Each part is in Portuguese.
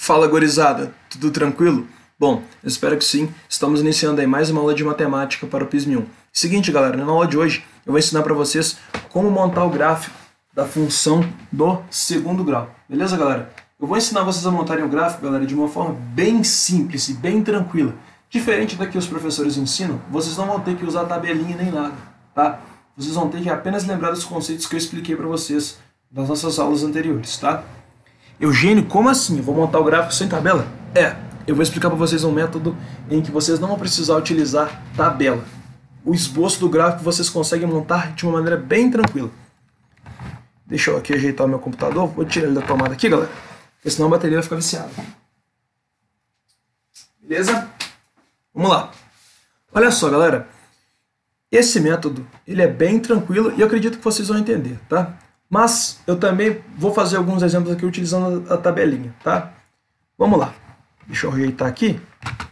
Fala, gurizada, tudo tranquilo? Bom, eu espero que sim. Estamos iniciando aí mais uma aula de matemática para o PISM 1. Seguinte, galera, na aula de hoje eu vou ensinar para vocês como montar o gráfico da função do segundo grau. Beleza, galera? Eu vou ensinar vocês a montarem o gráfico, galera, de uma forma bem simples e bem tranquila. Diferente da que os professores ensinam, vocês não vão ter que usar tabelinha nem nada, tá? Vocês vão ter que apenas lembrar dos conceitos que eu expliquei para vocês nas nossas aulas anteriores, tá? Eugênio, como assim? Eu vou montar o gráfico sem tabela? Eu vou explicar para vocês um método em que vocês não vão precisar utilizar tabela. O esboço do gráfico vocês conseguem montar de uma maneira bem tranquila. Deixa eu aqui ajeitar o meu computador, vou tirar ele da tomada aqui, galera, porque senão a bateria vai ficar viciada. Beleza? Vamos lá. Olha só, galera, esse método ele é bem tranquilo e eu acredito que vocês vão entender, tá? Mas eu também vou fazer alguns exemplos aqui utilizando a tabelinha, tá? Vamos lá. Deixa eu ajeitar aqui.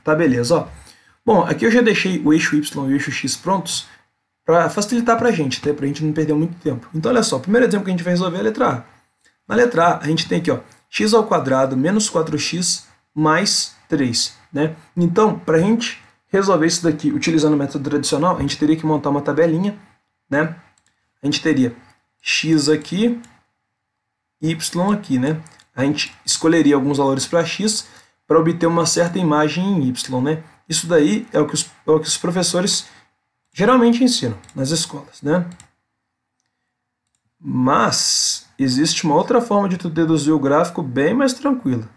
Tá, beleza, ó. Bom, aqui eu já deixei o eixo Y e o eixo X prontos para facilitar para a gente, tá? Para a gente não perder muito tempo. Então, olha só, o primeiro exemplo que a gente vai resolver é a letra A. Na letra A, a gente tem aqui, ó, x ao quadrado menos 4x mais 3, né? Então, para a gente resolver isso daqui utilizando o método tradicional, a gente teria que montar uma tabelinha, né? A gente teria x aqui, y aqui, né? A gente escolheria alguns valores para x para obter uma certa imagem em y, né? Isso daí é o que os professores geralmente ensinam nas escolas, né? Mas existe uma outra forma de tu deduzir o gráfico bem mais tranquila.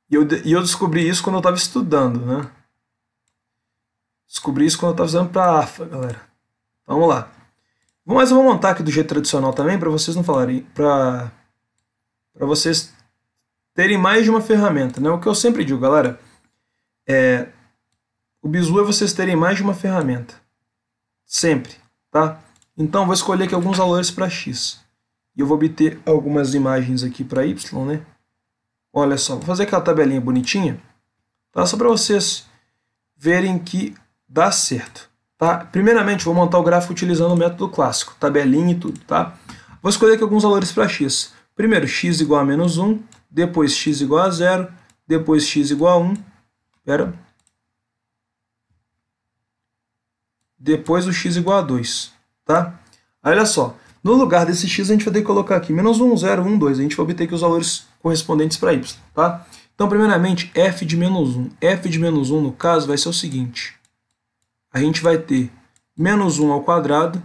E eu descobri isso quando eu estava estudando, né? Descobri isso quando eu estava usando para AFA, galera. Vamos lá. Mas eu vou montar aqui do jeito tradicional também, para vocês não falarem, para vocês terem mais de uma ferramenta, né? O que eu sempre digo, galera, o bizu é vocês terem mais de uma ferramenta. Sempre, tá? Então, vou escolher aqui alguns valores para x. E eu vou obter algumas imagens aqui para y, né? Olha só, vou fazer aquela tabelinha bonitinha, tá? Só para vocês verem que dá certo. Tá? Primeiramente, vou montar o gráfico utilizando o método clássico, tabelinha e tudo. Tá? Vou escolher aqui alguns valores para x. Primeiro, x igual a menos 1, depois x igual a 0, depois x igual a 1, depois o x igual a 2. Tá? Olha só, no lugar desse x a gente vai ter que colocar aqui menos 1, 0, 1, 2. A gente vai obter aqui os valores correspondentes para y. Tá? Então, primeiramente, f de menos 1. f de menos 1, no caso, vai ser o seguinte. A gente vai ter menos 1 ao quadrado,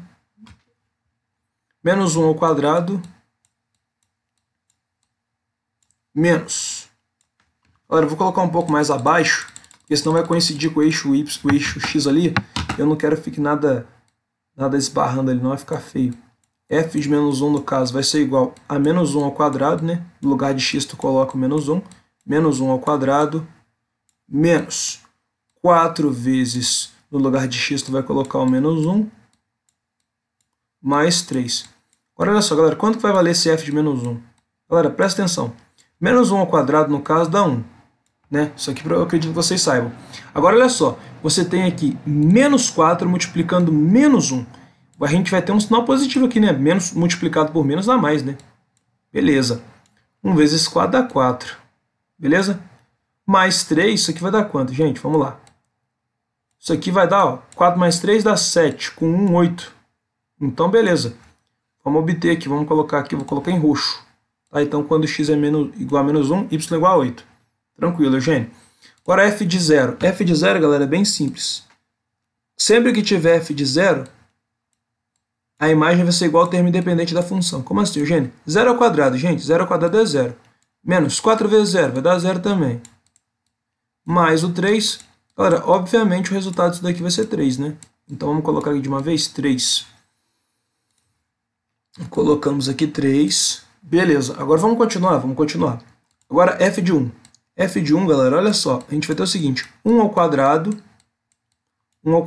menos Agora, eu vou colocar um pouco mais abaixo, porque senão vai coincidir com o eixo Y, o eixo X ali. Eu não quero que fique nada esbarrando ali, não vai ficar feio. f de menos 1, no caso, vai ser igual a menos 1 ao quadrado, né? No lugar de x, tu coloca o menos 1. Menos 1 ao quadrado, menos 4 vezes... No lugar de x, tu vai colocar o menos 1, mais 3. Agora, olha só, galera, quanto que vai valer esse f de menos 1? Galera, presta atenção. Menos 1 ao quadrado, no caso, dá 1. Né? Isso aqui eu acredito que vocês saibam. Agora, olha só, você tem aqui menos 4 multiplicando menos 1. A gente vai ter um sinal positivo aqui, né? Menos multiplicado por menos dá mais, né? Beleza. 1 vezes 4 dá 4. Beleza? Mais 3, isso aqui vai dar quanto, gente? Vamos lá. Isso aqui vai dar, ó, 4 mais 3 dá 7, com 1, 8. Então, beleza. Vamos obter aqui, vamos colocar aqui, vou colocar em roxo. Tá? Então, quando x é igual a menos 1, y é igual a 8. Tranquilo, Eugênio. Agora, f de 0. f de 0, galera, é bem simples. Sempre que tiver f de 0, a imagem vai ser igual ao termo independente da função. Como assim, Eugênio? 0 ao quadrado, gente. 0 ao quadrado é 0. Menos 4 vezes 0, vai dar 0 também. Mais o 3... Galera, obviamente o resultado disso daqui vai ser 3, né? Então vamos colocar aqui de uma vez 3. Colocamos aqui 3. Beleza, agora vamos continuar. Agora f de 1. f de 1, galera, olha só. A gente vai ter o seguinte, 1 ao quadrado, no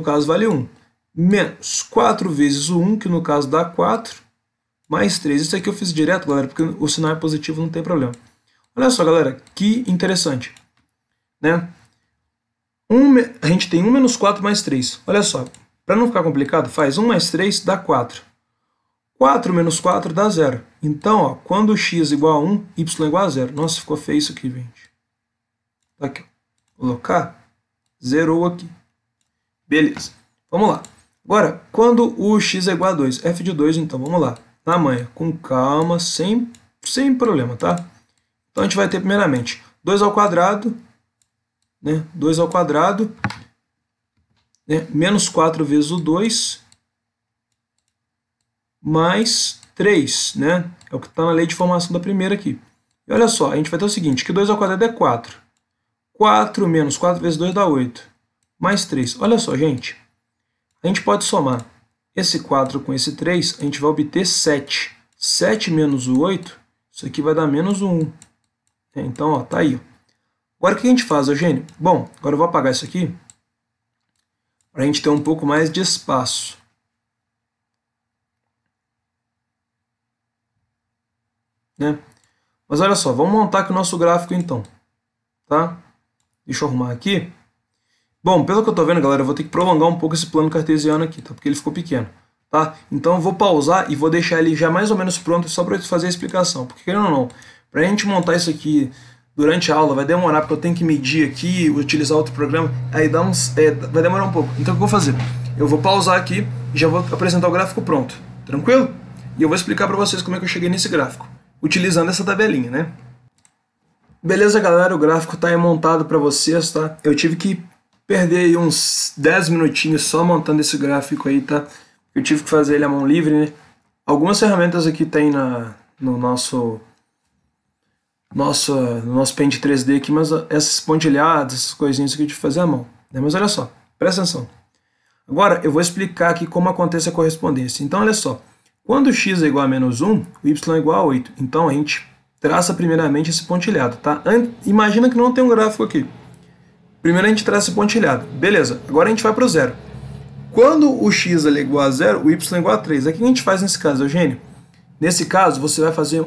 caso vale 1. Menos 4 vezes o 1, que no caso dá 4, mais 3. Isso aqui eu fiz direto, galera, porque o sinal é positivo, não tem problema. Olha só, galera, que interessante. Né? A gente tem 1 menos 4 mais 3. Olha só, para não ficar complicado, faz 1 mais 3 dá 4. 4 menos 4 dá 0. Então, ó, quando x igual a 1, y igual a 0. Nossa, ficou feio isso aqui, gente. Aqui, ó. Colocar, zerou aqui. Beleza. Vamos lá. Agora, quando o x é igual a 2, f de 2, então, vamos lá. Na manha, com calma, sem problema, tá? Então, a gente vai ter, primeiramente, 2 ao quadrado, né? 2 ao quadrado, né? Menos 4 vezes o 2, mais 3, né? É o que está na lei de formação da primeira aqui. E olha só, a gente vai ter o seguinte, que 2 ao quadrado é 4. 4 menos 4 vezes 2 dá 8. Mais 3. Olha só, gente. A gente pode somar esse 4 com esse 3, a gente vai obter 7. 7 menos o 8, isso aqui vai dar menos o 1. Então, ó, tá aí. Ó. Agora, o que a gente faz, Eugênio? Bom, agora eu vou apagar isso aqui, para a gente ter um pouco mais de espaço. Né? Mas olha só, vamos montar aqui o nosso gráfico então. Tá? Deixa eu arrumar aqui. Bom, pelo que eu estou vendo, galera, eu vou ter que prolongar um pouco esse plano cartesiano aqui, tá? Porque ele ficou pequeno. Tá? Então eu vou pausar e vou deixar ele já mais ou menos pronto só para eu fazer a explicação. Porque, querendo ou não, para a gente montar isso aqui durante a aula vai demorar, porque eu tenho que medir aqui, utilizar outro programa, aí vai demorar um pouco. Então o que eu vou fazer? Eu vou pausar aqui e já vou apresentar o gráfico pronto. Tranquilo? E eu vou explicar para vocês como é que eu cheguei nesse gráfico, utilizando essa tabelinha, né? Beleza, galera, o gráfico está aí montado para vocês, tá? Eu tive que perder aí uns 10 minutinhos só montando esse gráfico aí, tá? Eu tive que fazer ele à mão livre, né? Algumas ferramentas aqui tem no nosso Paint 3D aqui, mas essas pontilhadas, essas coisinhas aqui eu tive que fazer à mão, né? Mas olha só, presta atenção. Agora eu vou explicar aqui como acontece a correspondência. Então olha só, quando x é igual a menos 1, o y é igual a 8. Então a gente traça primeiramente esse pontilhado, tá? Imagina que não tem um gráfico aqui. Primeiro a gente traça esse pontilhado. Beleza, agora a gente vai para o zero. Quando o x é igual a 0, o y é igual a 3. O que a gente faz nesse caso, Eugênio? Nesse caso, você vai fazer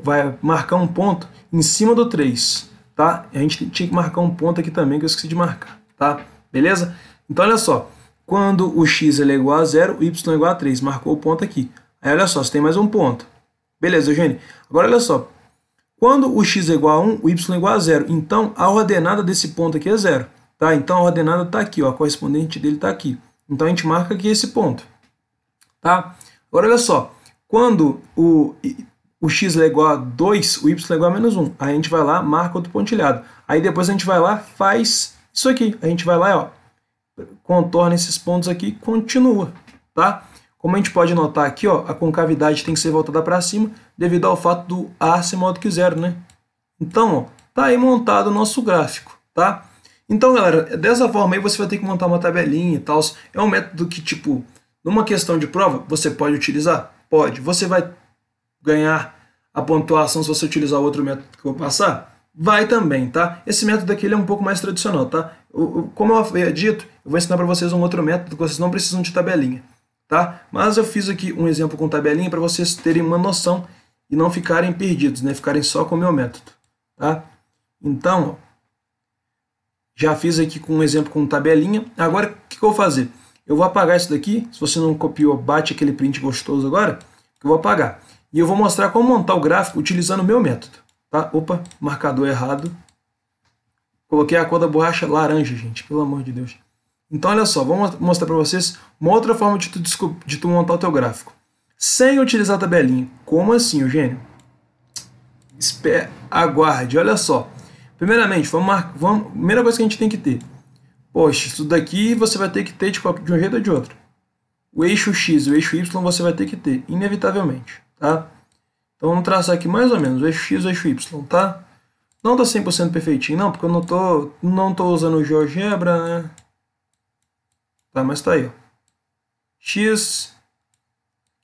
vai marcar um ponto em cima do 3, tá? A gente tinha que marcar um ponto aqui também que eu esqueci de marcar, tá? Beleza? Então olha só, quando o x é igual a 0, o y é igual a 3, marcou o ponto aqui. Aí olha só, você tem mais um ponto. Beleza, Eugênio? Agora olha só, quando o x é igual a 1, o y é igual a 0. Então a ordenada desse ponto aqui é 0. Tá? Então a ordenada está aqui, ó, a correspondente dele está aqui. Então a gente marca aqui esse ponto. Tá? Agora olha só, quando o x é igual a 2, o y é igual a menos 1. Aí a gente vai lá, marca outro pontilhado. Aí depois a gente vai lá, faz isso aqui. A gente vai lá, ó, contorna esses pontos aqui e continua. Tá? Como a gente pode notar aqui, ó, a concavidade tem que ser voltada para cima devido ao fato do A ser maior do que 0, né? Então, ó, tá aí montado o nosso gráfico, tá? Então, galera, dessa forma aí você vai ter que montar uma tabelinha e tal. É um método que, tipo, numa questão de prova, você pode utilizar? Pode. Você vai ganhar a pontuação se você utilizar outro método que eu vou passar? Vai também, tá? Esse método aqui ele é um pouco mais tradicional, tá? Como eu havia dito, eu vou ensinar para vocês um outro método que vocês não precisam de tabelinha, tá? Mas eu fiz aqui um exemplo com tabelinha para vocês terem uma noção e não ficarem perdidos, né? Ficarem só com o meu método, tá? Então, ó, já fiz aqui com um exemplo com tabelinha. Agora, o que eu vou fazer? Eu vou apagar isso daqui. Se você não copiou, bate aquele print gostoso agora, que eu vou apagar. E eu vou mostrar como montar o gráfico utilizando o meu método. Tá? Opa, marcador errado. Coloquei a cor da borracha laranja, gente, pelo amor de Deus. Então, olha só, vou mostrar para vocês uma outra forma de tu montar o teu gráfico. Sem utilizar a tabelinha. Como assim, Eugênio? Aguarde, olha só. Primeiramente, primeira coisa que a gente tem que ter. Poxa, isso daqui você vai ter que ter de um jeito ou de outro. O eixo X e o eixo Y você vai ter que ter, inevitavelmente, tá? Então vamos traçar aqui mais ou menos o eixo X e o eixo Y, tá? Não tá 100% perfeitinho, não, porque eu não tô usando o GeoGebra, né? Tá, mas tá aí, ó. X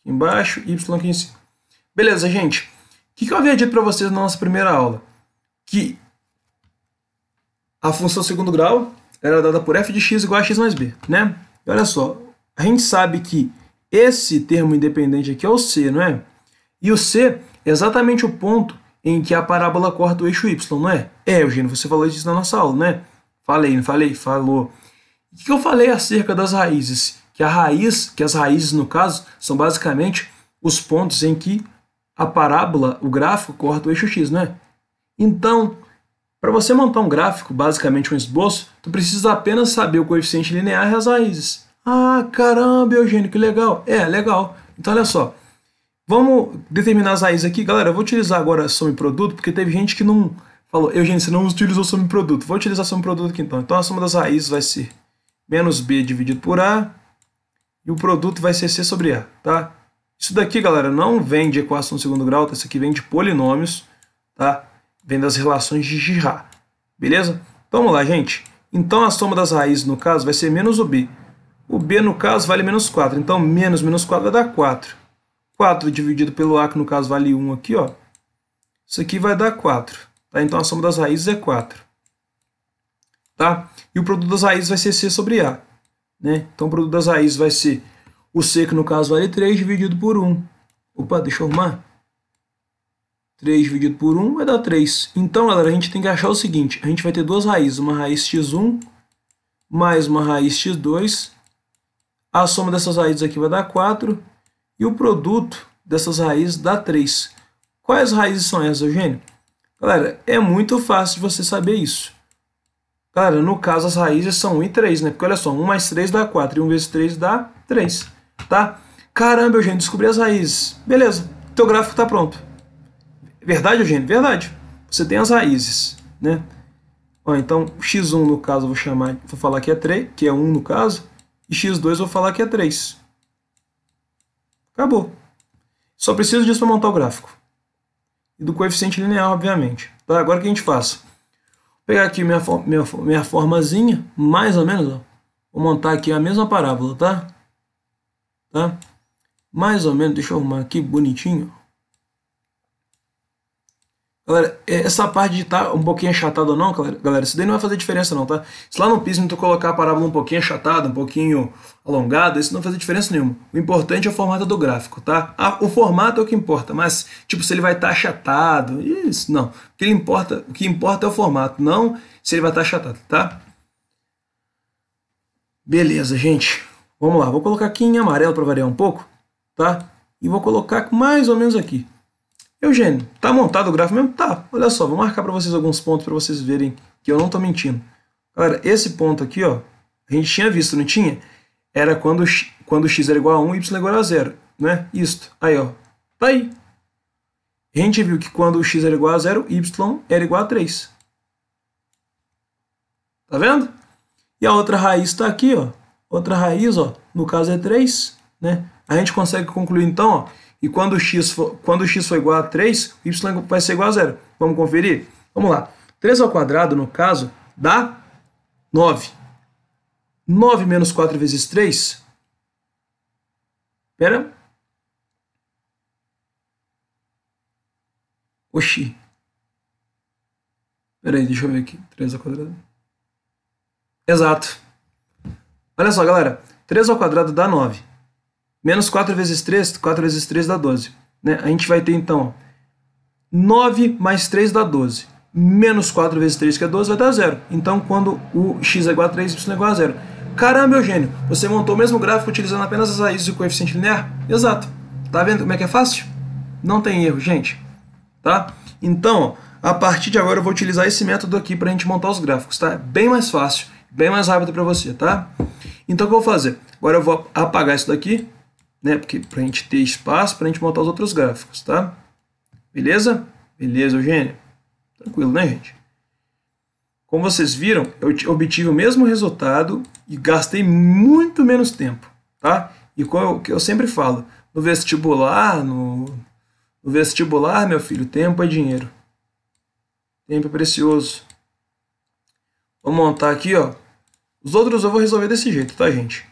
aqui embaixo, Y aqui em cima. Beleza, gente. O que eu havia dito para vocês na nossa primeira aula? Que a função segundo grau era dada por f de x igual a x mais b, né? E olha só, a gente sabe que esse termo independente aqui é o c, não é? E o c é exatamente o ponto em que a parábola corta o eixo y, não é? Eugênio, você falou disso na nossa aula, né? Falei, não falei? Falou. O que eu falei acerca das raízes? que a raiz, que as raízes, no caso, são basicamente os pontos em que a parábola, o gráfico, corta o eixo x, não é? Então, para você montar um gráfico, basicamente um esboço, tu precisa apenas saber o coeficiente linear e as raízes. Ah, caramba, Eugênio, que legal. É, legal. Então, olha só. Vamos determinar as raízes aqui. Galera, eu vou utilizar agora soma e produto, porque teve gente que não falou, Eugênio, você não utilizou soma e produto. Vou utilizar soma e produto aqui então. Então, a soma das raízes vai ser menos b dividido por a, e o produto vai ser c sobre a, tá? Isso daqui, galera, não vem de equação de segundo grau, tá? Isso aqui vem de polinômios, tá? Vem das relações de Girard, beleza? Então, vamos lá, gente. Então, a soma das raízes, no caso, vai ser menos o b. O b, no caso, vale menos 4. Então, menos 4 vai dar 4. 4 dividido pelo a, que no caso vale 1 aqui, ó. Isso aqui vai dar 4. Tá? Então, a soma das raízes é 4. Tá? E o produto das raízes vai ser c sobre a. Né? Então, o produto das raízes vai ser o c, que no caso vale 3, dividido por 1. Opa, deixa eu arrumar. 3 dividido por 1 vai dar 3. Então, galera, a gente tem que achar o seguinte. A gente vai ter duas raízes. Uma raiz x1 mais uma raiz x2. A soma dessas raízes aqui vai dar 4. E o produto dessas raízes dá 3. Quais raízes são essas, Eugênio? Galera, é muito fácil de você saber isso. Galera, no caso as raízes são 1 e 3, né? Porque olha só, 1 mais 3 dá 4 e 1 vezes 3 dá 3, tá? Caramba, Eugênio, descobri as raízes. Beleza, teu gráfico está pronto. Verdade, Eugênio? Verdade. Você tem as raízes, né? Ó, então, x1 no caso eu vou falar que é 3, que é 1 no caso, e x2 eu vou falar que é 3. Acabou. Só preciso disso para montar o gráfico. E do coeficiente linear, obviamente. Tá? Agora o que a gente faz? Vou pegar aqui minha formazinha, mais ou menos. Ó. Vou montar aqui a mesma parábola, tá? Tá? Mais ou menos, deixa eu arrumar aqui bonitinho. Galera, essa parte de estar um pouquinho achatado ou não, galera, isso daí não vai fazer diferença não, tá? Se lá no Pismo tu colocar a parábola um pouquinho achatada, um pouquinho alongada, isso não vai fazer diferença nenhuma. O importante é o formato do gráfico, tá? O formato é o que importa, mas, tipo, se ele vai estar achatado, isso, não. O que importa é o formato, não se ele vai estar achatado, tá? Beleza, gente. Vamos lá, vou colocar aqui em amarelo para variar um pouco, tá? E vou colocar mais ou menos aqui. Eugênio, tá montado o gráfico mesmo? Tá. Olha só, vou marcar para vocês alguns pontos para vocês verem que eu não tô mentindo. Galera, esse ponto aqui, ó, a gente tinha visto, não tinha? Era quando x era igual a 1 e y é igual a 0, né? Isto. Aí, ó. Tá aí. A gente viu que quando x era igual a 0, y era igual a 3. Tá vendo? E a outra raiz está aqui, ó. Outra raiz, ó, no caso é 3, né? A gente consegue concluir então, ó, e quando x for igual a 3, y vai ser igual a 0. Vamos conferir? Vamos lá. 3 ao quadrado, no caso, dá 9. 9 menos 4 vezes 3. Espera. Oxi. Espera aí, deixa eu ver aqui. 3 ao quadrado. Exato. Olha só, galera. 3 ao quadrado dá 9. Menos 4 vezes 3, 4 vezes 3 dá 12. Né? A gente vai ter, então, 9 mais 3 dá 12. Menos 4 vezes 3, que é 12, vai dar 0. Então, quando o x é igual a 3, y é igual a 0. Caramba, Eugênio, você montou o mesmo gráfico utilizando apenas as raízes e o coeficiente linear? Exato. Tá vendo como é que é fácil? Não tem erro, gente. Tá? Então, ó, a partir de agora eu vou utilizar esse método aqui para a gente montar os gráficos. Tá? Bem mais fácil, bem mais rápido para você. Tá? Então, o que eu vou fazer? Agora eu vou apagar isso daqui, né? Porque para a gente ter espaço para a gente montar os outros gráficos, tá? Beleza? Beleza, Eugênio? Tranquilo, né, gente? Como vocês viram, eu obtive o mesmo resultado e gastei muito menos tempo, tá? E como eu sempre falo, no vestibular, meu filho, tempo é dinheiro. Tempo é precioso. Vamos montar aqui, ó. Os outros eu vou resolver desse jeito, tá, gente?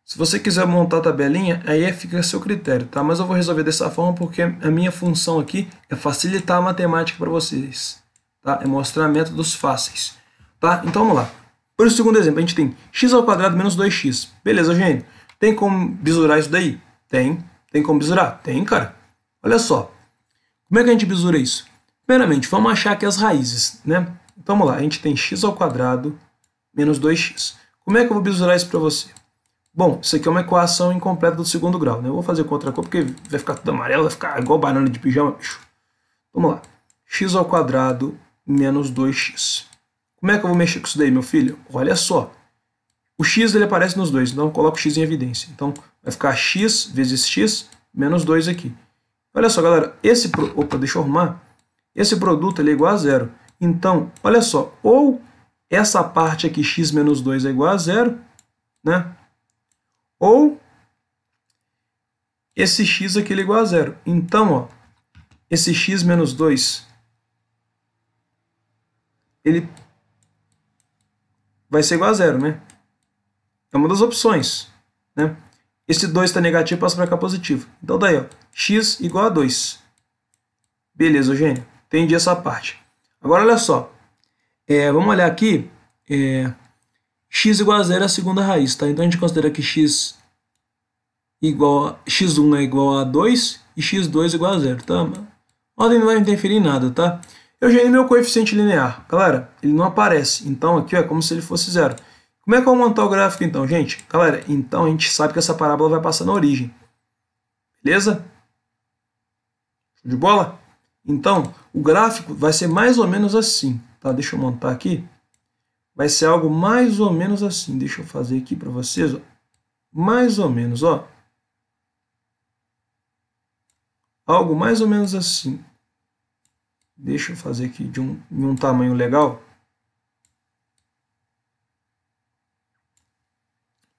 Se você quiser montar a tabelinha, aí fica a seu critério, tá? Mas eu vou resolver dessa forma porque a minha função aqui é facilitar a matemática para vocês, tá? É mostrar métodos fáceis, tá? Então vamos lá. Por o segundo exemplo, a gente tem x ao quadrado menos 2x. Beleza, Eugênio? Tem como bisurar isso daí? Tem. Tem como bisurar? Tem, cara. Olha só. Como é que a gente bisura isso? Primeiramente, vamos achar aqui as raízes, né? Então vamos lá. A gente tem x ao quadrado menos 2x. Como é que eu vou bisurar isso para você? Bom, isso aqui é uma equação incompleta do segundo grau, né? Eu vou fazer com outra cor porque vai ficar tudo amarelo, vai ficar igual banana de pijama, bicho. Vamos lá. X ao quadrado menos 2x. Como é que eu vou mexer com isso daí, meu filho? Olha só. O x ele aparece nos dois, então eu coloco o x em evidência. Então vai ficar x vezes x menos 2 aqui. Olha só, galera. Opa, deixa eu arrumar. Esse produto ele é igual a zero. Então, olha só. Ou essa parte aqui, x menos 2, é igual a zero, né? Ou esse x aqui ele é igual a zero. Então, ó, esse x menos 2, ele vai ser igual a zero, né? É uma das opções, né? Esse 2 está negativo, passa para cá positivo. Então, daí, ó, x igual a 2. Beleza, Eugênio. Entendi essa parte. Agora, olha só. Vamos olhar aqui. X igual a zero é a segunda raiz, tá? Então, a gente considera que x1 é igual a 2 e x2 igual a zero, tá? A ordem não vai interferir em nada, tá? Eugênio, meu coeficiente linear. Galera, ele não aparece. Então, aqui ó, é como se ele fosse zero. Como é que eu vou montar o gráfico, então, gente? Galera, então a gente sabe que essa parábola vai passar na origem. Beleza? Show de bola? Então, o gráfico vai ser mais ou menos assim. Tá? Deixa eu montar aqui. Vai ser algo mais ou menos assim. Deixa eu fazer aqui para vocês. Ó. Mais ou menos, ó. Algo mais ou menos assim. Deixa eu fazer aqui em um tamanho legal.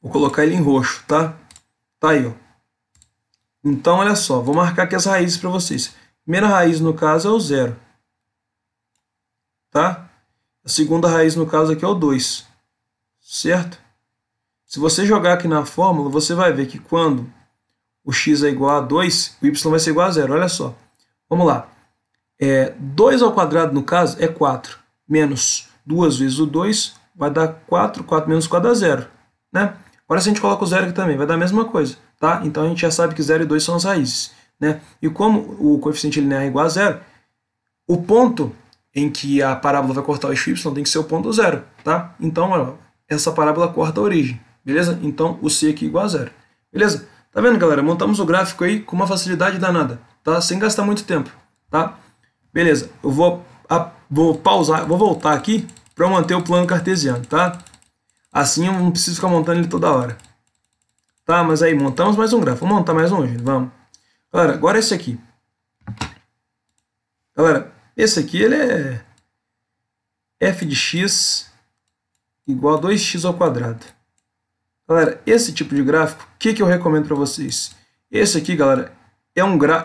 Vou colocar ele em roxo, tá? Tá aí, ó. Então, olha só. Vou marcar aqui as raízes para vocês. Primeira raiz, no caso, é o 0. Tá? A segunda raiz, no caso, aqui é o 2. Certo? Se você jogar aqui na fórmula, você vai ver que quando o x é igual a 2, o y vai ser igual a 0. Olha só. Vamos lá. 2 ao quadrado, no caso, é 4. Menos 2 vezes o 2 vai dar 4. 4 menos 4 dá 0. Né? Agora, se a gente coloca o 0 aqui também, vai dar a mesma coisa. Tá? Então, a gente já sabe que 0 e 2 são as raízes. Né? E como o coeficiente linear é igual a 0, o ponto em que a parábola vai cortar o eixo y tem que ser o ponto 0. Tá? Então, ó, essa parábola corta a origem. Beleza? Então, o c aqui é igual a 0. Beleza? Tá vendo, galera? Montamos o gráfico aí com uma facilidade danada. Tá? Sem gastar muito tempo. Tá? Beleza, eu vou pausar, vou voltar aqui para manter o plano cartesiano, tá? Assim eu não preciso ficar montando ele toda hora. Tá, mas aí, montamos mais um gráfico. Vamos montar mais um, gente, vamos. Galera, agora esse aqui. Galera, esse aqui, ele é f de x igual a 2x ao quadrado. Galera, esse tipo de gráfico, o que eu recomendo para vocês? Esse aqui, galera, é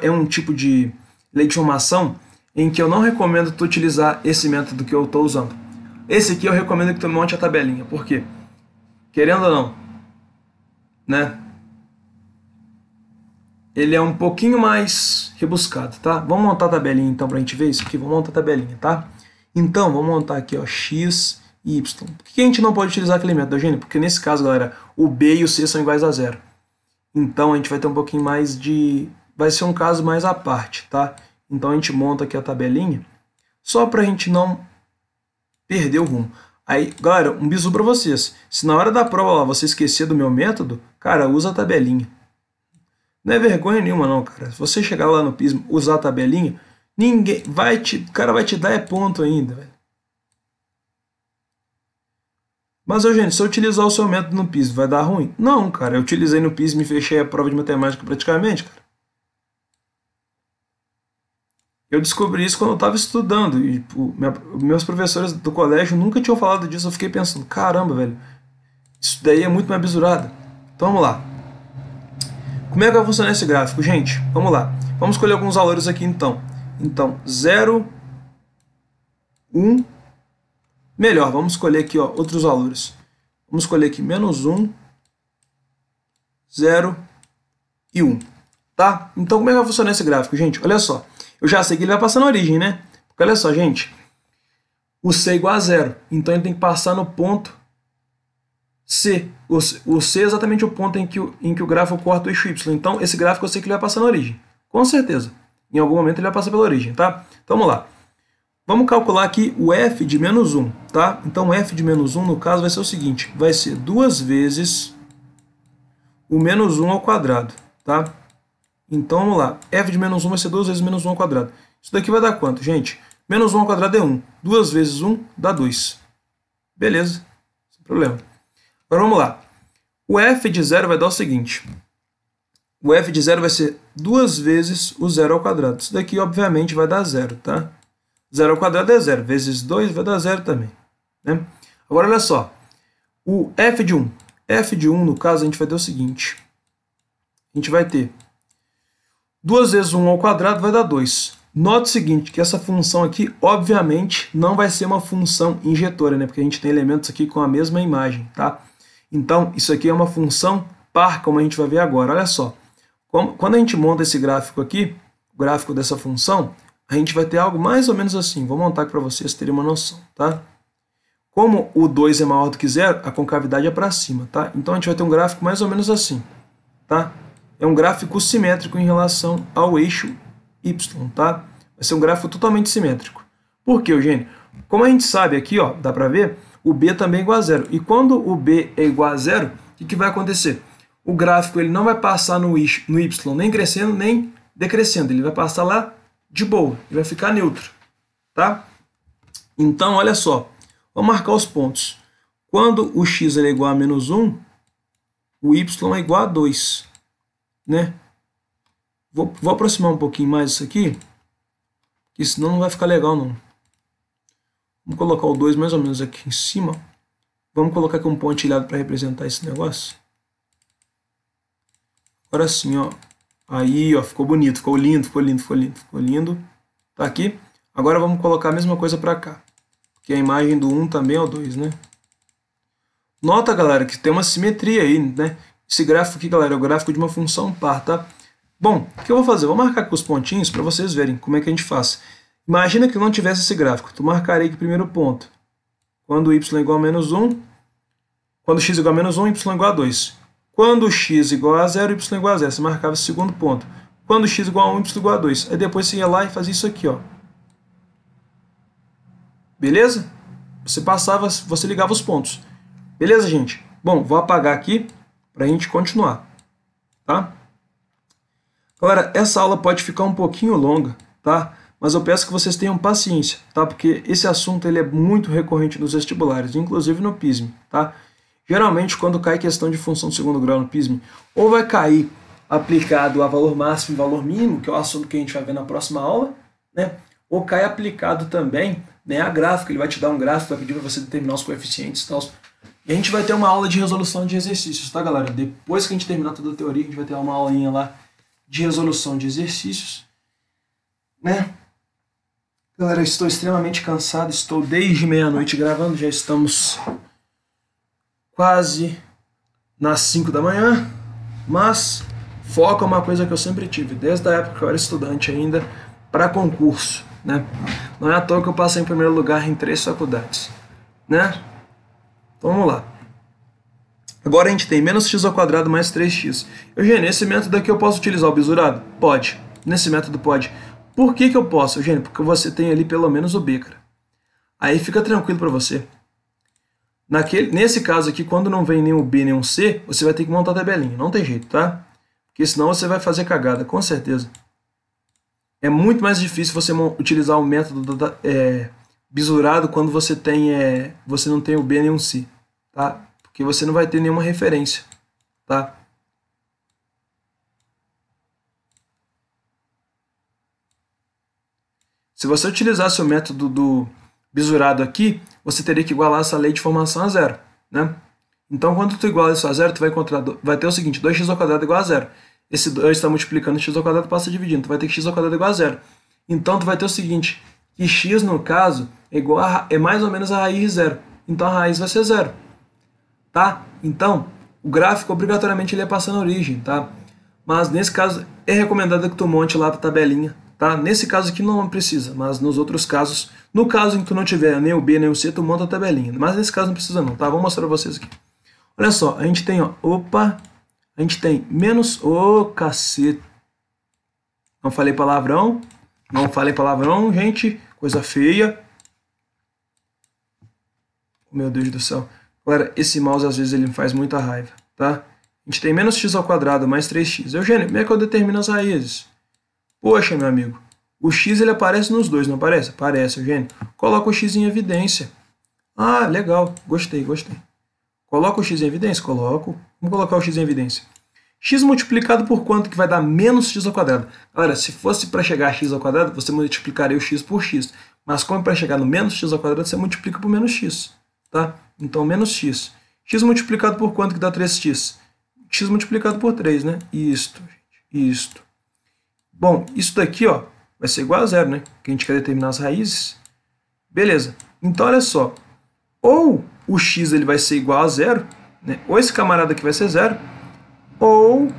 um tipo de lei de formação em que eu não recomendo tu utilizar esse método que eu estou usando. Esse aqui eu recomendo que tu monte a tabelinha. Por quê? Querendo ou não, né? Ele é um pouquinho mais rebuscado, tá? Vamos montar a tabelinha então pra gente ver isso aqui. Vamos montar a tabelinha, tá? Então, vamos montar aqui, ó, x e y. Por que a gente não pode utilizar aquele método, Eugênio? Porque nesse caso, galera, o b e o c são iguais a 0. Então, a gente vai ter um pouquinho mais de... Vai ser um caso mais à parte, tá? Então, a gente monta aqui a tabelinha só para a gente não perder o rumo. Aí, galera, um bisu para vocês. Se na hora da prova lá, você esquecer do meu método, cara, usa a tabelinha. Não é vergonha nenhuma, não, cara. Se você chegar lá no PISM, usar a tabelinha, ninguém vai o cara vai te dar ponto ainda, velho. Mas, Eugênio, se eu utilizar o seu método no PISM, vai dar ruim? Não, cara. Eu utilizei no PISM e fechei a prova de matemática praticamente, cara. Eu descobri isso quando eu estava estudando. E, tipo, meus professores do colégio nunca tinham falado disso. Eu fiquei pensando, caramba, velho, isso daí é muito mais bisurado. Então vamos lá. Como é que vai funcionar esse gráfico, gente? Vamos lá. Vamos escolher alguns valores aqui então. Então, 0, 1. Melhor, vamos escolher aqui ó, outros valores. Vamos escolher aqui menos 1, 0 e 1. Tá? Então como é que vai funcionar esse gráfico, gente? Olha só. Eu já sei que ele vai passar na origem, né? Porque olha só, gente. O C é igual a 0. Então ele tem que passar no ponto C. O C é exatamente o ponto em que o gráfico corta o eixo Y. Então esse gráfico eu sei que ele vai passar na origem. Com certeza. Em algum momento ele vai passar pela origem, tá? Então vamos lá. Vamos calcular aqui o f de menos 1, tá? Então o f de menos 1 no caso vai ser o seguinte. Vai ser 2 vezes o menos 1 ao quadrado, tá? Então, vamos lá. F de menos 1 vai ser 2 vezes menos 1 ao quadrado. Isso daqui vai dar quanto, gente? Menos 1 ao quadrado é 1. 2 vezes 1 dá 2. Beleza, sem problema. Agora vamos lá. O F de 0 vai dar o seguinte. O F de 0 vai ser 2 vezes o 0 ao quadrado. Isso daqui, obviamente, vai dar 0, tá? 0 ao quadrado é 0. Vezes 2 vai dar 0 também, né? Agora, olha só. O F de 1. F de 1, no caso, a gente vai ter o seguinte. A gente vai ter 2 vezes 1 ao quadrado vai dar 2. Note o seguinte, que essa função aqui, obviamente, não vai ser uma função injetora, né? Porque a gente tem elementos aqui com a mesma imagem, tá? Então, isso aqui é uma função par, como a gente vai ver agora. Olha só. Quando a gente monta esse gráfico aqui, o gráfico dessa função, a gente vai ter algo mais ou menos assim. Vou montar aqui para vocês terem uma noção, tá? Como o 2 é maior do que 0, a concavidade é para cima, tá? Então, a gente vai ter um gráfico mais ou menos assim, tá? É um gráfico simétrico em relação ao eixo y, tá? Vai ser um gráfico totalmente simétrico. Por quê, Eugênio? Como a gente sabe aqui, ó, dá para ver, o b também é igual a 0. E quando o b é igual a 0, o que vai acontecer? O gráfico ele não vai passar no y nem crescendo nem decrescendo. Ele vai passar lá de boa. Ele vai ficar neutro, tá? Então, olha só. Vamos marcar os pontos. Quando o x é igual a menos 1, o y é igual a 2. Né? Vou aproximar um pouquinho mais isso aqui, porque senão não vai ficar legal não. Vamos colocar o 2 mais ou menos aqui em cima. Vamos colocar aqui um pontilhado para representar esse negócio. Agora sim, ó. Aí, ó, ficou bonito, ficou lindo, ficou lindo, ficou lindo, ficou lindo. Tá aqui. Agora vamos colocar a mesma coisa para cá. Porque a imagem do 1 também é o 2, né? Nota, galera, que tem uma simetria aí, né? Esse gráfico aqui, galera, é o gráfico de uma função par, tá? Bom, o que eu vou fazer? Vou marcar aqui os pontinhos para vocês verem como é que a gente faz. Imagina que não tivesse esse gráfico. Tu marcarei aqui o primeiro ponto. Quando y é igual a menos 1, quando x é igual a menos 1, y é igual a 2. Quando x é igual a 0, y é igual a 0. Você marcava esse segundo ponto. Quando x é igual a 1, y é igual a 2. Aí depois você ia lá e fazia isso aqui, ó. Beleza? Você passava, você ligava os pontos. Beleza, gente? Bom, vou apagar aqui para a gente continuar, tá? Galera, essa aula pode ficar um pouquinho longa, tá? Mas eu peço que vocês tenham paciência, tá? Porque esse assunto ele é muito recorrente nos vestibulares, inclusive no PISM, tá? Geralmente, quando cai questão de função de segundo grau no PISM, ou vai cair aplicado a valor máximo e valor mínimo, que é o assunto que a gente vai ver na próxima aula, né? Ou cai aplicado também, né, a gráfico. Ele vai te dar um gráfico, vai pedir para você determinar os coeficientes e tal. E a gente vai ter uma aula de resolução de exercícios, tá, galera? Depois que a gente terminar toda a teoria, a gente vai ter uma aulinha lá de resolução de exercícios, né? Galera, estou extremamente cansado, estou desde meia-noite gravando, já estamos quase nas 5 da manhã, mas foco é uma coisa que eu sempre tive, desde a época que eu era estudante ainda, para concurso, né? Não é à toa que eu passei em primeiro lugar em 3 faculdades, né? Então vamos lá. Agora a gente tem menos x ao quadrado mais 3x. Eugênio, esse método aqui eu posso utilizar o bisurado? Pode. Nesse método pode. Por que eu posso, Eugênio? Porque você tem ali pelo menos o b, cara. Aí fica tranquilo para você. Nesse caso aqui, quando não vem nem o b nem o c, você vai ter que montar a tabelinha. Não tem jeito, tá? Porque senão você vai fazer cagada, com certeza. É muito mais difícil você utilizar o método bisurado quando você não tem o b nem o c, tá? Porque você não vai ter nenhuma referência, tá? Se você utilizasse o método do bisurado aqui, você teria que igualar essa lei de formação a zero, né? Então, quando tu iguala isso a zero, tu vai ter o seguinte, 2x ao quadrado igual a zero. Esse 2 está multiplicando x ao quadrado, passa dividindo. Tu vai ter que x ao quadrado igual a zero. Então, tu vai ter o seguinte, que x, no caso, é mais ou menos a raiz de zero. Então, a raiz vai ser zero. Tá? Então, o gráfico, obrigatoriamente, ele é passando a origem, tá? Mas, nesse caso, é recomendado que tu monte lá a tabelinha, tá? Nesse caso aqui não precisa, mas nos outros casos, no caso em que tu não tiver nem o b nem o c, tu monta a tabelinha. Mas nesse caso não precisa não, tá? Vou mostrar pra vocês aqui. Olha só, a gente tem, ó, a gente tem menos, cacete. Não falei palavrão, gente, coisa feia. Meu Deus do céu. Galera, esse mouse às vezes ele me faz muita raiva, tá? A gente tem menos x ao quadrado mais 3x. Eugênio, como é que eu determino as raízes? Poxa, meu amigo, o x ele aparece nos dois, não aparece? Aparece, Eugênio. Coloca o x em evidência. Ah, legal, gostei. Coloca o x em evidência? Coloco. Vamos colocar o x em evidência. X multiplicado por quanto que vai dar menos x ao quadrado? Galera, se fosse para chegar a x ao quadrado, você multiplicaria o x por x. Mas como é para chegar no menos x ao quadrado, você multiplica por menos x. Tá? Então, menos x. X multiplicado por quanto que dá 3x? X multiplicado por 3, né? Isto, gente. Isto. Bom, isso daqui, ó, vai ser igual a zero, né? Porque a gente quer determinar as raízes. Beleza. Então, olha só. Ou o x ele vai ser igual a zero, né? Ou esse camarada aqui vai ser zero, ou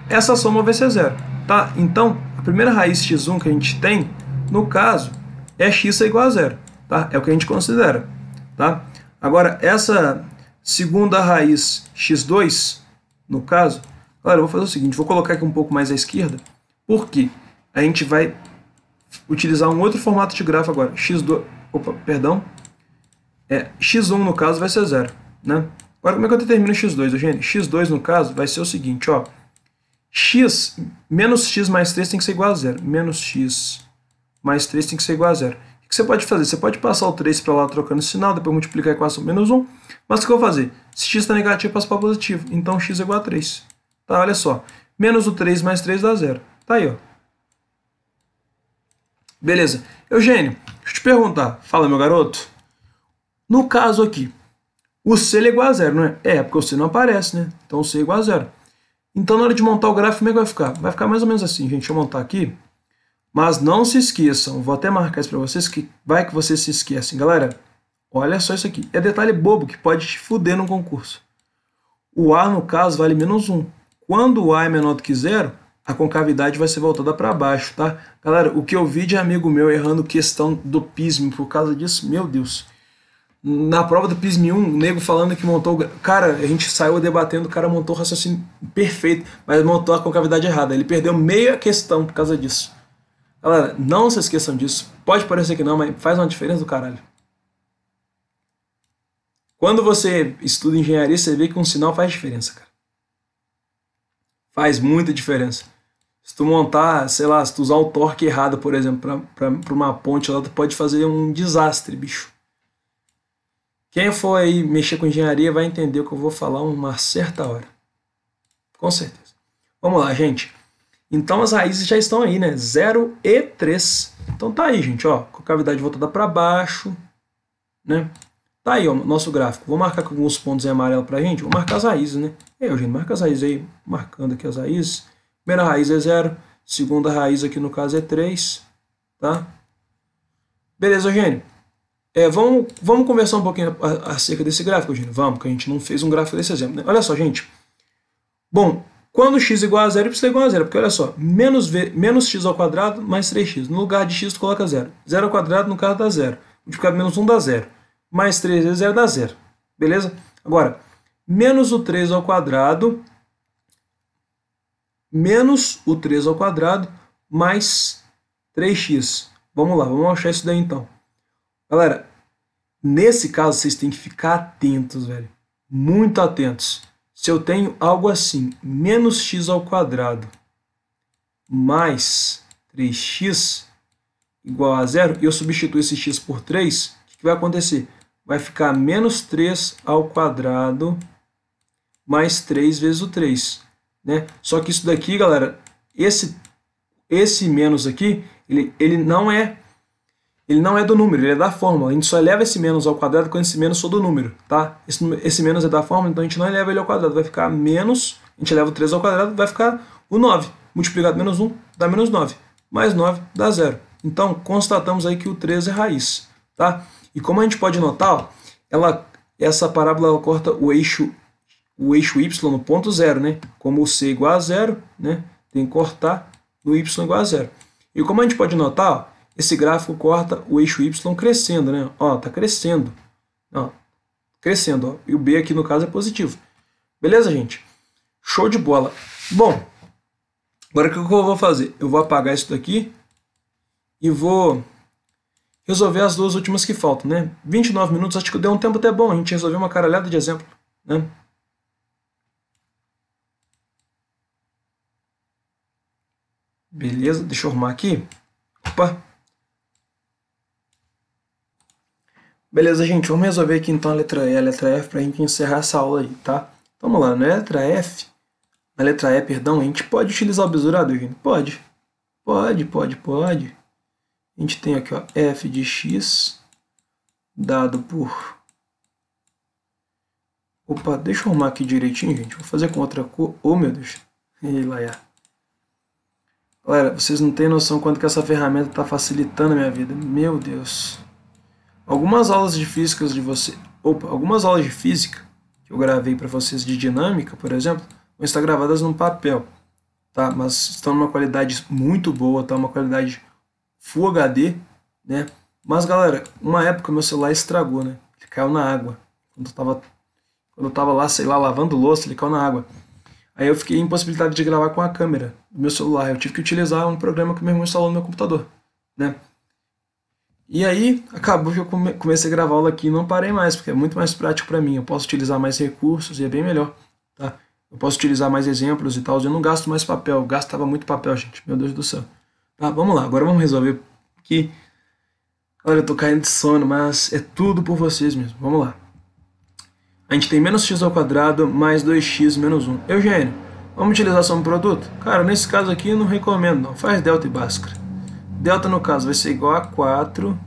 essa soma vai ser zero, tá? Então, a primeira raiz x1 que a gente tem, no caso, é x é igual a zero, tá? É o que a gente considera, tá? Agora, essa segunda raiz x2, no caso, galera, eu vou fazer o seguinte, vou colocar aqui um pouco mais à esquerda, porque a gente vai utilizar um outro formato de grafo agora, x2, opa, perdão, x1 no caso vai ser zero, né? Agora, como é que eu determino x2, Eugênio? x2, no caso, vai ser o seguinte, ó. X menos x mais 3 tem que ser igual a zero. Menos x mais 3 tem que ser igual a zero. O que você pode fazer? Você pode passar o 3 para lá trocando o sinal, depois multiplicar a equação menos 1. Mas o que eu vou fazer? Se x está negativo, eu passo para positivo. Então, x é igual a 3. Tá, olha só. Menos o 3 mais 3 dá zero. Tá aí, ó. Beleza. Eugênio, deixa eu te perguntar. Fala, meu garoto. No caso aqui, o C é igual a zero, não é? É, porque o C não aparece, né? Então o C é igual a zero. Então na hora de montar o gráfico, como é que vai ficar? Vai ficar mais ou menos assim, gente. Deixa eu montar aqui. Mas não se esqueçam, vou até marcar isso para vocês, que vai que vocês se esquecem. Galera, olha só isso aqui. É detalhe bobo que pode te fuder no concurso. O A, no caso, vale menos 1. Quando o A é menor do que zero, a concavidade vai ser voltada para baixo, tá? Galera, o que eu vi de amigo meu errando questão do pismo por causa disso, meu Deus. Na prova do PISM 1, o nego falando que montou... Cara, a gente saiu debatendo, o cara montou o raciocínio perfeito, mas montou a concavidade errada. Ele perdeu meia questão por causa disso. Galera, não se esqueçam disso. Pode parecer que não, mas faz uma diferença do caralho. Quando você estuda engenharia, você vê que um sinal faz diferença, cara. Faz muita diferença. Se tu montar, sei lá, se tu usar o torque errado, por exemplo, para uma ponte lá, tu pode fazer um desastre, bicho. Quem for aí mexer com engenharia vai entender o que eu vou falar uma certa hora. Com certeza. Vamos lá, gente. Então as raízes já estão aí, né? 0 e 3. Então tá aí, gente, ó. Concavidade voltada para baixo, né? Tá aí, ó, nosso gráfico. Vou marcar com alguns pontos em amarelo pra gente. Vou marcar as raízes, né? Eugênio, marca as raízes aí. Marcando aqui as raízes. Primeira raiz é 0. Segunda raiz aqui no caso é 3. Tá? Beleza, Eugênio. Vamos conversar um pouquinho acerca desse gráfico, Eugênio. Vamos, que a gente não fez um gráfico desse exemplo, né? Olha só, gente. Bom, quando x é igual a zero, y é igual a zero. Porque olha só, menos x ao quadrado mais 3x. No lugar de x, tu coloca zero. 0 ao quadrado, no caso, dá zero. Multiplicado menos 1 dá zero. Mais 3 vezes 0 dá zero. Beleza? Agora, menos o 3 ao quadrado, menos o 3 ao quadrado, mais 3x. Vamos lá, vamos achar isso daí então. Galera, nesse caso vocês têm que ficar atentos, velho. Muito atentos. Se eu tenho algo assim, menos x ao quadrado mais 3x igual a zero, e eu substituo esse x por 3, o que vai acontecer? Vai ficar menos 3 ao quadrado mais 3 vezes o 3. Né? Só que isso daqui, galera, esse menos aqui, ele não é do número, ele é da fórmula. A gente só eleva esse menos ao quadrado quando esse menos for do número, tá? Esse menos é da fórmula, então a gente não eleva ele ao quadrado. Vai ficar menos, a gente eleva o 3 ao quadrado, vai ficar o 9. Multiplicado menos 1 dá menos 9. Mais 9 dá 0. Então, constatamos aí que o 3 é raiz, tá? E como a gente pode notar, ó, essa parábola ela corta o eixo y no ponto 0, né? Como o c é igual a 0, né? Tem que cortar no y igual a 0. E como a gente pode notar, ó, esse gráfico corta o eixo y crescendo, né? Ó, tá crescendo. Ó, crescendo, ó. E o b aqui no caso é positivo. Beleza, gente? Show de bola. Bom, agora o que eu vou fazer? Eu vou apagar isso daqui e vou resolver as duas últimas que faltam, né? 29 minutos, acho que deu um tempo até bom. A gente resolveu uma caralhada de exemplo, né? Beleza, deixa eu arrumar aqui. Opa! Beleza, gente, vamos resolver aqui então a letra E e a letra F para a gente encerrar essa aula aí, tá? Então, vamos lá, na letra E, perdão, a gente pode utilizar o besurado, gente? Pode. Pode. A gente tem aqui, ó, f de x dado por... Opa, deixa eu arrumar aqui direitinho, gente. Vou fazer com outra cor. Oh, meu Deus. Ei, lá é. Galera, vocês não têm noção quanto que essa ferramenta está facilitando a minha vida. Meu Deus. Algumas aulas de física que eu gravei para vocês de dinâmica, por exemplo, vão estar gravadas num papel, tá? Mas estão numa qualidade muito boa, tá? Uma qualidade Full HD, né? Mas, galera, uma época meu celular estragou, né? Ele caiu na água. Quando eu tava lá, sei lá, lavando louça, ele caiu na água. Aí eu fiquei impossibilitado de gravar com a câmera do meu celular. Eu tive que utilizar um programa que meu irmão instalou no meu computador, né? E aí, acabou que eu comecei a gravar aula aqui e não parei mais, porque é muito mais prático para mim. Eu posso utilizar mais recursos e é bem melhor, tá? Eu posso utilizar mais exemplos e tal. Eu não gasto mais papel. Eu gastava muito papel, gente. Meu Deus do céu. Tá, vamos lá. Agora vamos resolver aqui. Olha, eu tô caindo de sono, mas é tudo por vocês mesmo. Vamos lá. A gente tem menos x ao quadrado mais 2x menos 1. Eugênio, vamos utilizar só um produto? Cara, nesse caso aqui eu não recomendo não. Faz delta e Bhaskara. Delta no caso vai ser igual a 4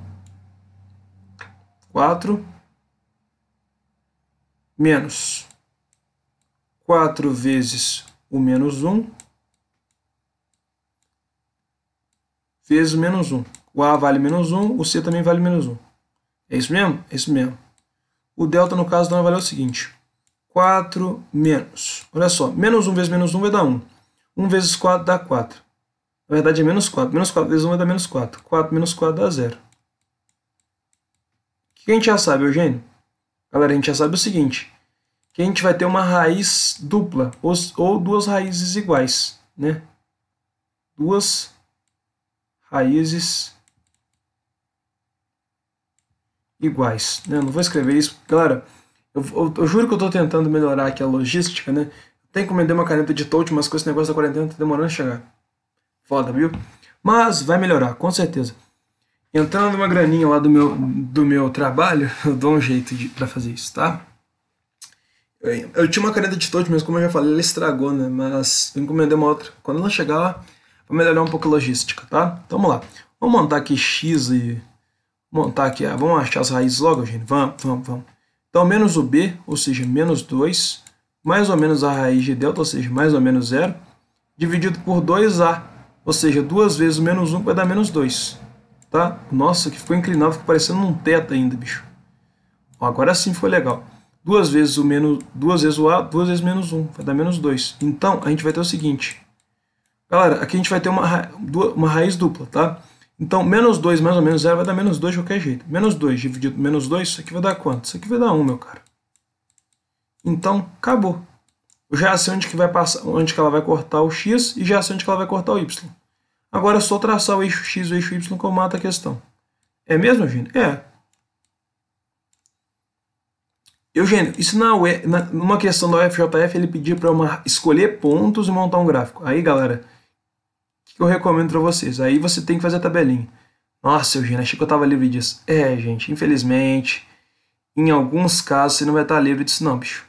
menos 4 vezes o menos 1 vezes o menos 1. O A vale menos 1, o C também vale menos 1. É isso mesmo? É isso mesmo. O delta, no caso, então vai valer o seguinte. 4 menos... Olha só, menos 1 vezes menos 1 vai dar 1. 1 vezes 4 dá 4. Na verdade é menos 4. Menos 4 vezes 1 vai dar menos 4. 4 menos 4 dá 0. O que a gente já sabe, Eugênio? Galera, a gente já sabe o seguinte. Que a gente vai ter uma raiz dupla, ou duas raízes iguais, né? Duas raízes iguais, né? Não vou escrever isso. Galera, eu juro que eu estou tentando melhorar aqui a logística, né? Até encomendei uma caneta de touch, mas com esse negócio da quarentena tá demorando a chegar. Foda, viu? Mas vai melhorar, com certeza. Entrando uma graninha lá do meu trabalho, eu dou um jeito pra fazer isso, tá? Eu tinha uma caneta de touch, mas como eu já falei, ela estragou, né? Mas eu encomendei uma outra. Quando ela chegar, vai melhorar um pouco a logística, tá? Então vamos lá. Vamos montar aqui x e... montar aqui, vamos achar as raízes logo, gente? Vamos. Então, menos o b, ou seja, menos 2, mais ou menos a raiz de delta, ou seja, mais ou menos 0, dividido por 2a, ou seja, 2 vezes o menos 1 vai dar menos 2. Tá? Nossa, que ficou inclinado, ficou parecendo um teto ainda, bicho. Ó, agora sim ficou legal. 2 vezes o a, 2 vezes menos 1, vai dar menos 2. Então, a gente vai ter o seguinte. Galera, aqui a gente vai ter uma raiz dupla, tá? Então, menos 2 mais ou menos 0 vai dar menos 2 de qualquer jeito. Menos 2 dividido por menos 2, isso aqui vai dar quanto? Isso aqui vai dar 1, meu cara. Então, acabou. Eu já sei onde que vai passar, onde que ela vai cortar o x e já sei onde que ela vai cortar o y. Agora é só traçar o eixo x e o eixo y que eu mato a questão. É mesmo, Eugênio? É. Eugênio, isso numa questão da UFJF, ele pediu para eu escolher pontos e montar um gráfico. Aí, galera, o que eu recomendo para vocês? Aí você tem que fazer a tabelinha. Nossa, Eugênio, achei que eu estava livre disso. É, gente, infelizmente, em alguns casos você não vai estar livre disso não, bicho.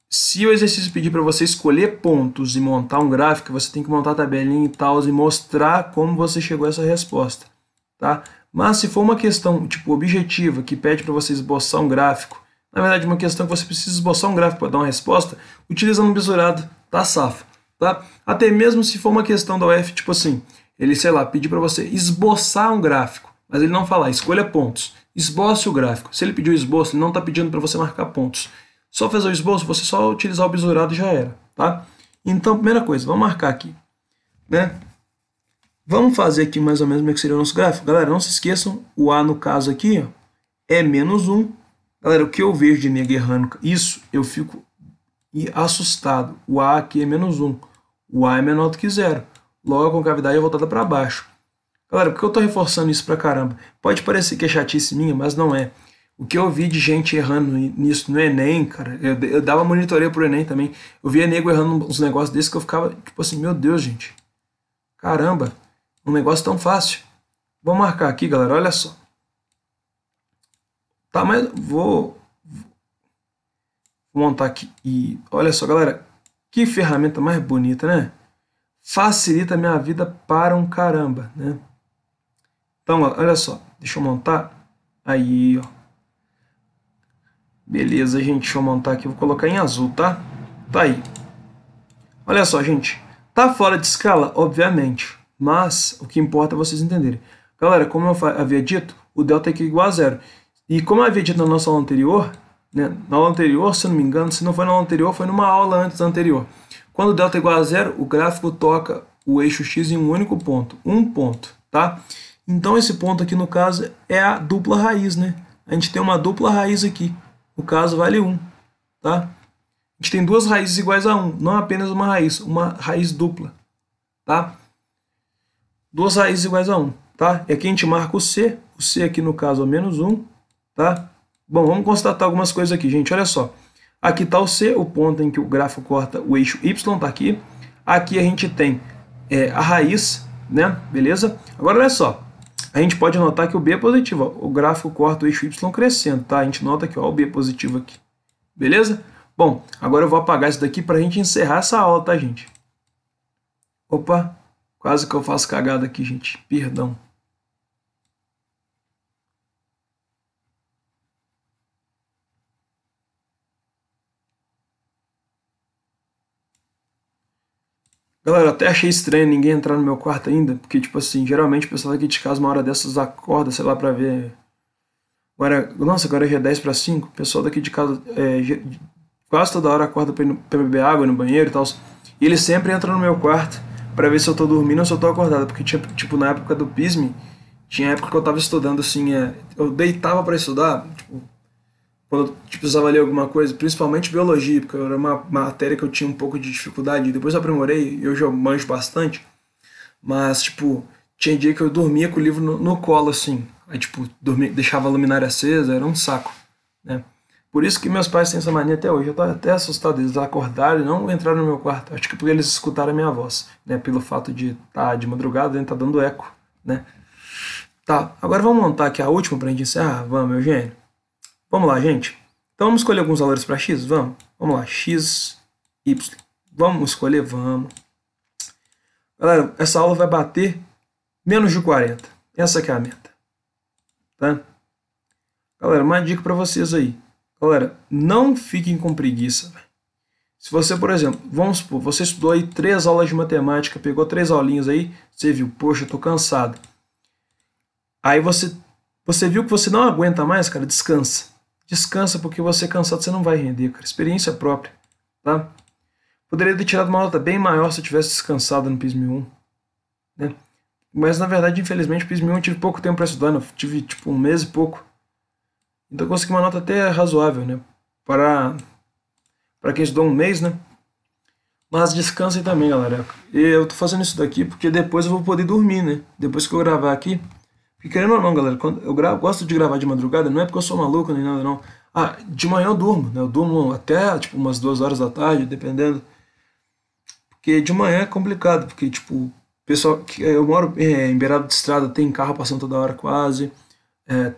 Se o exercício pedir para você escolher pontos e montar um gráfico, você tem que montar a tabelinha e tal e mostrar como você chegou a essa resposta, tá? Mas se for uma questão tipo objetiva, que pede para você esboçar um gráfico, na verdade uma questão que você precisa esboçar um gráfico para dar uma resposta, utilizando um besurado, tá safo, tá? Até mesmo se for uma questão da UF, tipo assim, ele, sei lá, pedir para você esboçar um gráfico, mas ele não falar, escolha pontos, esboce o gráfico. Se ele pedir o esboço, ele não está pedindo para você marcar pontos. Só fazer o esboço, você só utilizar o besurado já era, tá? Então, primeira coisa, vamos marcar aqui, né? Vamos fazer aqui mais ou menos como é que seria o nosso gráfico. Galera, não se esqueçam, o A no caso aqui, ó, é menos 1. Galera, o que eu vejo de nego errando isso, eu fico assustado. O A aqui é menos 1. O A é menor do que 0. Logo a concavidade é voltada para baixo. Galera, por que eu estou reforçando isso pra caramba? Pode parecer que é chatice minha, mas não é. O que eu vi de gente errando nisso no Enem, cara, eu dava monitoria pro Enem também. Eu via nego errando uns negócios desses que eu ficava, tipo assim, meu Deus, gente. Caramba, um negócio tão fácil. Vou marcar aqui, galera, olha só. Tá, mas vou montar aqui. E olha só, galera, que ferramenta mais bonita, né? Facilita a minha vida para um caramba, né? Então, olha só, deixa eu montar. Aí, ó. Beleza, gente, deixa eu montar aqui. Vou colocar em azul, tá? Tá aí. Olha só, gente. Tá fora de escala, obviamente. Mas o que importa é vocês entenderem. Galera, como eu havia dito, o delta é igual a zero. E como eu havia dito na nossa aula anterior, né? Na aula anterior, se eu não me engano, se não foi na aula anterior, foi numa aula antes da anterior. Quando o delta é igual a zero, o gráfico toca o eixo x em um único ponto. Um ponto, tá? Então esse ponto aqui, no caso, é a dupla raiz, né? A gente tem uma dupla raiz aqui. No caso, vale 1, tá? A gente tem duas raízes iguais a 1, não apenas uma raiz dupla, tá? Duas raízes iguais a 1, tá? E aqui a gente marca o C aqui no caso é menos 1, tá? Bom, vamos constatar algumas coisas aqui, gente, olha só. Aqui está o C, o ponto em que o gráfico corta o eixo Y, tá aqui. Aqui a gente tem a raiz, né? Beleza? Agora olha só, a gente pode notar que o B é positivo, ó. O gráfico corta o eixo Y crescendo, tá? A gente nota aqui, ó, o B é positivo aqui, beleza? Bom, agora eu vou apagar isso daqui para a gente encerrar essa aula, tá, gente? Opa, quase que eu faço cagada aqui, gente. Perdão. Galera, eu até achei estranho ninguém entrar no meu quarto ainda, porque, tipo assim, geralmente o pessoal aqui de casa, uma hora dessas, acorda, sei lá, pra ver. Agora, nossa, agora já é 10 para 5. O pessoal daqui de casa quase toda hora acorda pra beber água no banheiro e tal. E eles sempre entram no meu quarto pra ver se eu tô dormindo ou se eu tô acordado. Porque, tipo, na época do PISM, tinha época que eu tava estudando, assim, eu deitava pra estudar, tipo, quando eu precisava ler alguma coisa, principalmente biologia, porque era uma matéria que eu tinha um pouco de dificuldade. Depois eu aprimorei, eu já manjo bastante. Mas, tipo, tinha dia que eu dormia com o livro no colo, assim. Aí, tipo, deixava a luminária acesa, era um saco, né? Por isso que meus pais têm essa mania até hoje. Eu tô até assustado, eles acordaram e não entraram no meu quarto. Acho que porque eles escutaram a minha voz, né? Pelo fato de estar de madrugada, tá dando eco, né? Tá, agora vamos montar aqui a última pra gente encerrar? Vamos, meu gênio? Vamos lá, gente. Então vamos escolher alguns valores para x? Vamos. Vamos lá, x, y. Vamos escolher? Vamos. Galera, essa aula vai bater menos de 40. Essa que é a meta, tá? Galera, uma dica para vocês aí. Galera, não fiquem com preguiça, véio. Se você, por exemplo, vamos supor, você estudou aí 3 aulas de matemática, pegou 3 aulinhas aí, você viu, poxa, eu tô cansado. Aí você viu que você não aguenta mais, cara, descansa. Descansa, porque você cansado você não vai render, cara. Experiência própria, tá? Poderia ter tirado uma nota bem maior se eu tivesse descansado no PISM 1, né? Mas, na verdade, infelizmente, o PISM 1 eu tive pouco tempo para estudar, eu tive, tipo, um mês e pouco. Então eu consegui uma nota até razoável, né? Para quem estudou um mês, né? Mas descansem também, galera. Eu tô fazendo isso daqui porque depois eu vou poder dormir, né? Depois que eu gravar aqui. Porque querendo ou não, galera, quando gosto de gravar de madrugada, não é porque eu sou maluco nem nada, não. Ah, de manhã eu durmo, né? Eu durmo até, tipo, umas 2 horas da tarde, dependendo. Porque de manhã é complicado, porque, tipo, pessoal, eu moro em beirada de estrada, tem carro passando toda hora quase.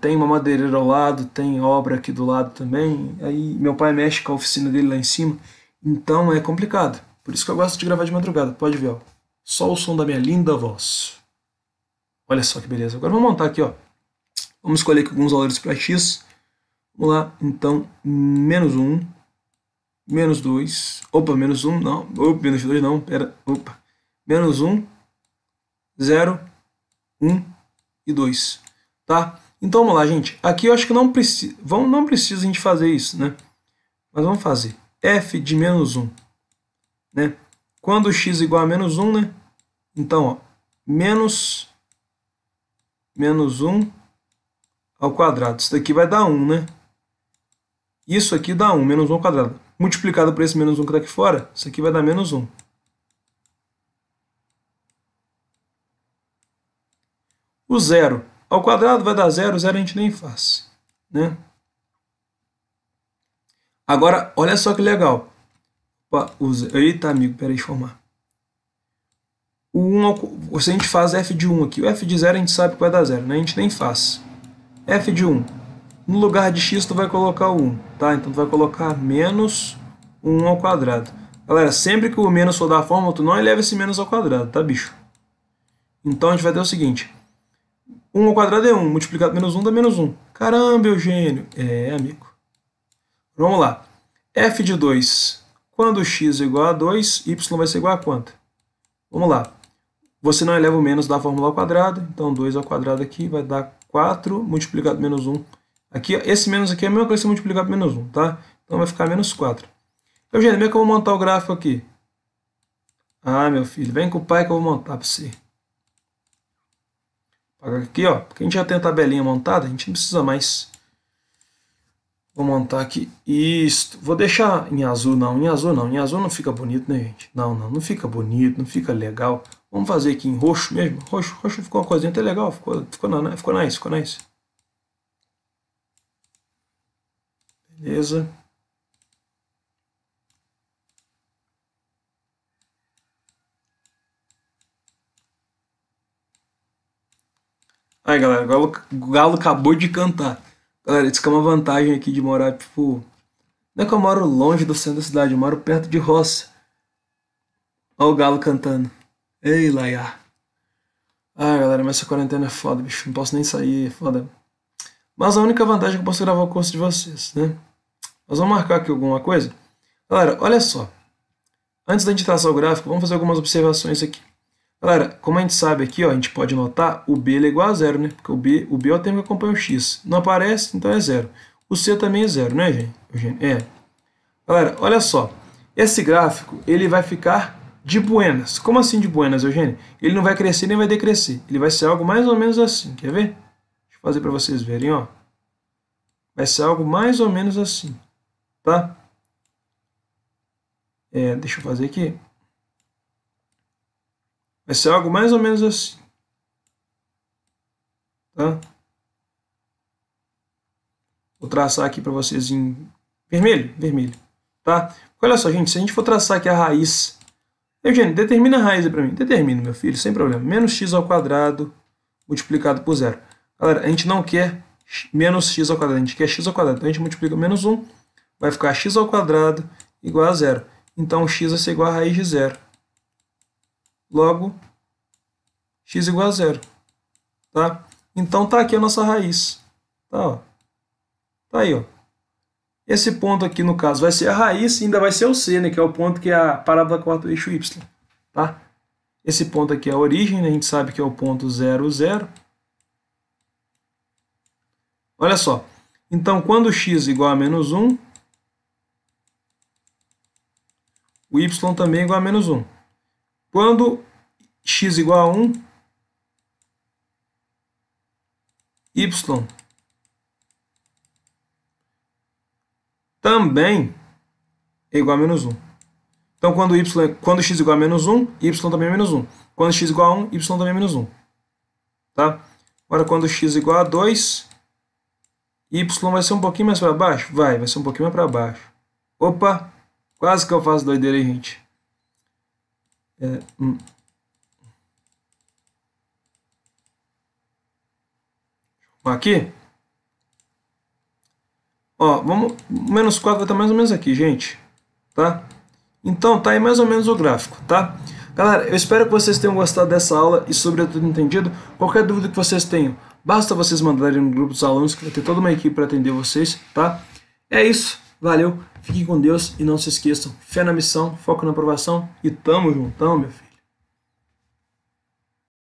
Tem uma madeireira ao lado, tem obra aqui do lado também. Aí meu pai mexe com a oficina dele lá em cima. Então é complicado. Por isso que eu gosto de gravar de madrugada. Pode ver, ó. Só o som da minha linda voz. Olha só que beleza. Agora vamos montar aqui, ó. Vamos escolher aqui alguns valores para x. Vamos lá. Então, menos 1, menos 2. Opa, menos 1, não. Opa, menos 2 não. Pera. Opa. Menos 1, 0, 1 e 2. Tá? Então vamos lá, gente. Aqui eu acho que não precisa a gente fazer isso, né? Mas vamos fazer. F de menos 1, né? Quando x é igual a menos 1, né? Então, ó, menos 1 ao quadrado. Isso daqui vai dar 1, né? Isso aqui dá 1, menos 1 ao quadrado. Multiplicado por esse menos 1 que está aqui fora, isso aqui vai dar menos 1. O 0 ao quadrado vai dar 0, 0 a gente nem faz, né? Agora, olha só que legal. Opa, eita, amigo, peraí, deixa eu formar. Se a gente faz f de 1 aqui, o f de 0 a gente sabe que vai dar 0, né? A gente nem faz. F de 1. No lugar de x, tu vai colocar o 1, tá? Então, tu vai colocar menos 1 ao quadrado. Galera, sempre que o menos for da fórmula, tu não eleva esse menos ao quadrado, tá, bicho? Então, a gente vai ter o seguinte. 1 ao quadrado é 1, multiplicado por menos 1 dá menos 1. Caramba, Eugênio. É, amigo. Vamos lá. F de 2. Quando x é igual a 2, y vai ser igual a quanto? Vamos lá. Você não eleva o menos da fórmula ao quadrado, então 2 ao quadrado aqui vai dar 4 multiplicado por menos 1. Aqui, esse menos aqui é a mesma coisa que multiplicar por menos 1, tá? Então vai ficar menos 4. Eugênio, como é que eu vou montar o gráfico aqui? Ah, meu filho, vem com o pai que eu vou montar para você. Aqui, ó, porque a gente já tem a tabelinha montada, a gente não precisa mais. Vou montar aqui. Isso. Vou deixar em azul, não. Em azul não. Em azul não fica bonito, né, gente? Não, não fica bonito, não fica legal. Vamos fazer aqui em roxo mesmo. Roxo ficou uma coisinha até legal. Ficou nice. Beleza. Aí, galera, o galo acabou de cantar. Galera, isso que é uma vantagem aqui de morar, tipo... Não é que eu moro longe do centro da cidade, eu moro perto de roça. Olha o galo cantando. Ei, Laia. Ah, galera, mas essa quarentena é foda, bicho. Não posso nem sair, é foda. Mas a única vantagem é que eu posso gravar o curso de vocês, né? Nós vamos marcar aqui alguma coisa. Galera, olha só. Antes da gente traçar o gráfico, vamos fazer algumas observações aqui. Galera, como a gente sabe aqui, ó, a gente pode notar o B é igual a 0, né? Porque o B é o termo que acompanha o X. Não aparece, então é 0. O C também é 0, né, gente? É. Galera, olha só. Esse gráfico, ele vai ficar de buenas. Como assim de buenas, Eugênio? Ele não vai crescer nem vai decrescer. Ele vai ser algo mais ou menos assim. Quer ver? Deixa eu fazer para vocês verem, ó. Vai ser algo mais ou menos assim. Tá? Deixa eu fazer aqui. Vai ser algo mais ou menos assim. Tá? Vou traçar aqui para vocês em vermelho. Tá? Olha só, gente, se a gente for traçar aqui a raiz... Eugênio, determina a raiz aí para mim. Determina, meu filho, sem problema. Menos x ao quadrado multiplicado por 0. Galera, a gente não quer menos x ao quadrado, a gente quer x ao quadrado. Então a gente multiplica menos 1, vai ficar x ao quadrado igual a 0. Então x vai ser igual a raiz de 0. Logo, x igual a 0. Tá? Então tá aqui a nossa raiz. Tá, ó. Tá aí, ó. Esse ponto aqui, no caso, vai ser a raiz e ainda vai ser o C, né? Que é o ponto que é a parábola corta o eixo Y. Tá? Esse ponto aqui é a origem, né? A gente sabe que é o ponto 0, 0. Olha só. Então, quando x igual a menos 1, o y também é igual a menos 1. Quando x igual a 1, y também é igual a menos 1. Então, quando x igual a menos 1, y também é menos 1. Quando x igual a 1, y também é menos 1. Tá? Agora, quando x igual a 2, y vai ser um pouquinho mais para baixo? Vai ser um pouquinho mais para baixo. Opa, quase que eu faço doideira aí, gente. Aqui. Ó, menos 4 vai estar mais ou menos aqui, gente. Tá? Então, tá aí mais ou menos o gráfico, tá? Galera, eu espero que vocês tenham gostado dessa aula e sobretudo entendido. Qualquer dúvida que vocês tenham, basta vocês mandarem no grupo dos alunos, que vai ter toda uma equipe para atender vocês, tá? É isso, valeu, fiquem com Deus e não se esqueçam, fé na missão, foco na aprovação e tamo juntão, meu filho.